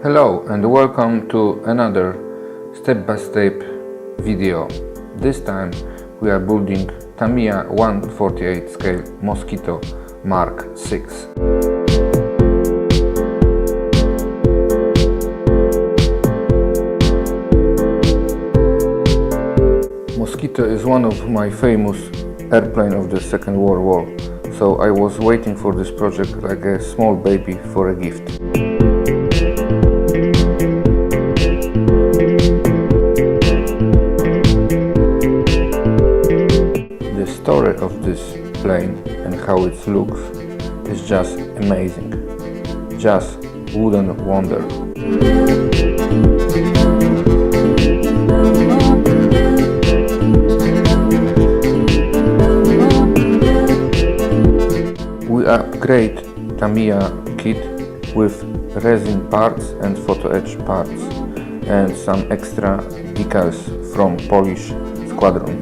Hello and welcome to another step-by-step video. This time we are building Tamiya 1/48 scale Mosquito Mark 6. Mosquito is one of my famous airplane of the Second World War, so I was waiting for this project like a small baby for a gift. The story of this plane and how it looks is just amazing. Just wooden wonder. We upgrade Tamiya kit with resin parts and photo-etched parts and some extra decals from Polish squadron.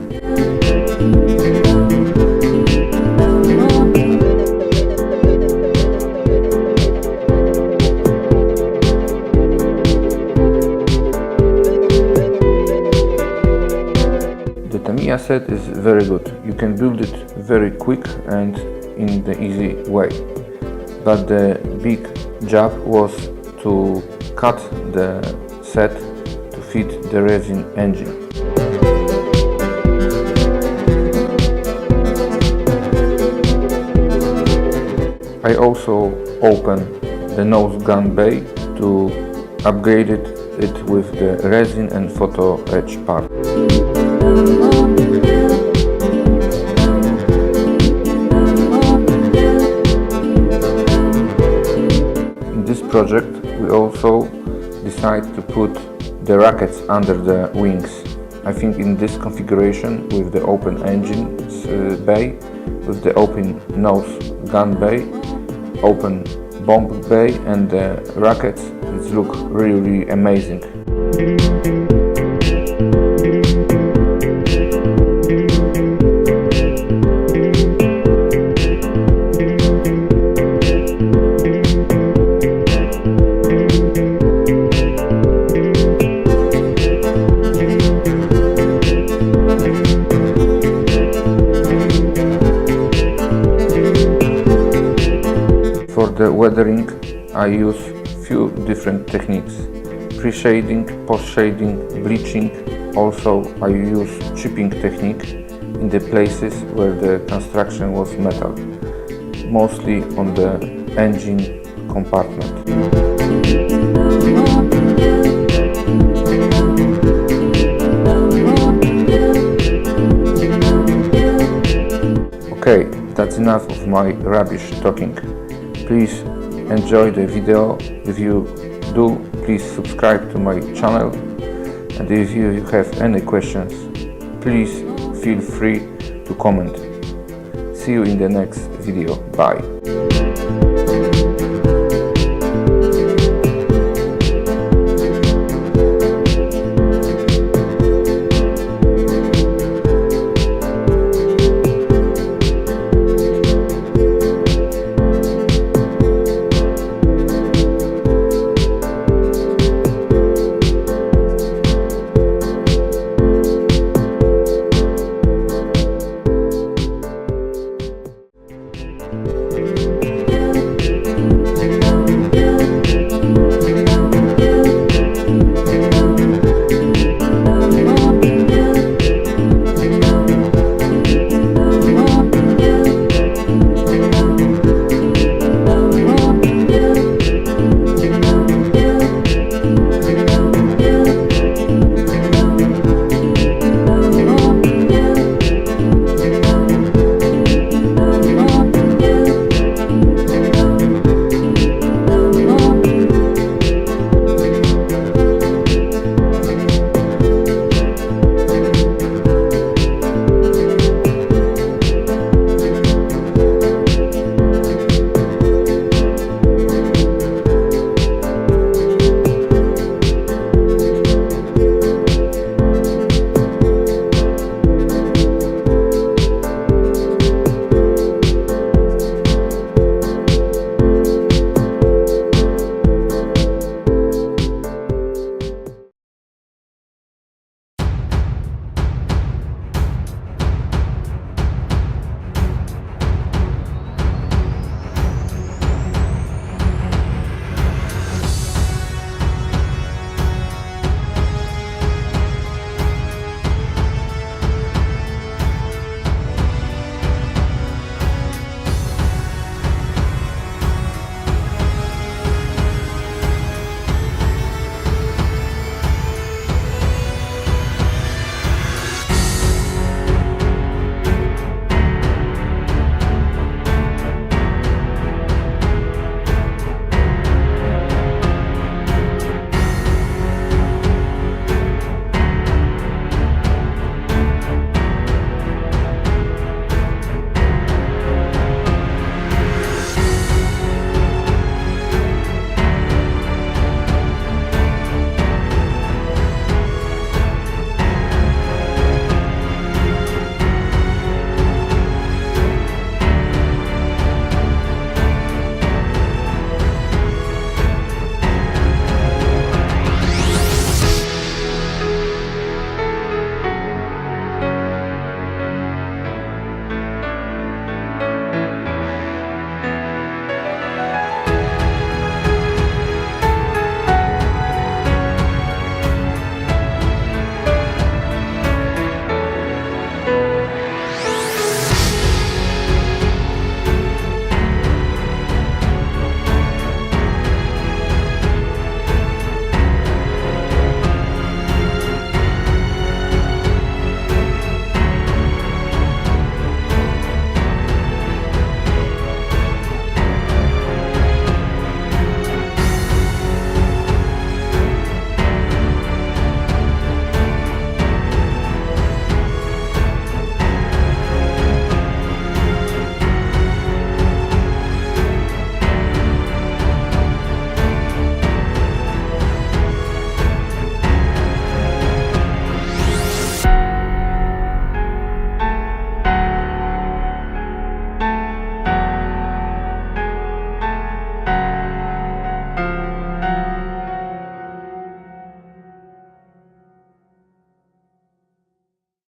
The Tamiya set is very good. You can build it very quick and in the easy way. But the big job was to cut the set to fit the resin engine. I also opened the nose gun bay to upgrade it with the resin and photo etch part. In this project we also decide to put the rockets under the wings. I think in this configuration with the open engine bay, with the open nose gun bay, open bomb bay and the rockets, it looks really amazing. For the weathering, I use few different techniques: pre-shading, post-shading, bleaching. Also, I use chipping technique in the places where the construction was metal, mostly on the engine compartment. Okay, that's enough of my rubbish talking. Please enjoy the video. If you do, please subscribe to my channel, and if you have any questions, please feel free to comment. See you in the next video. Bye.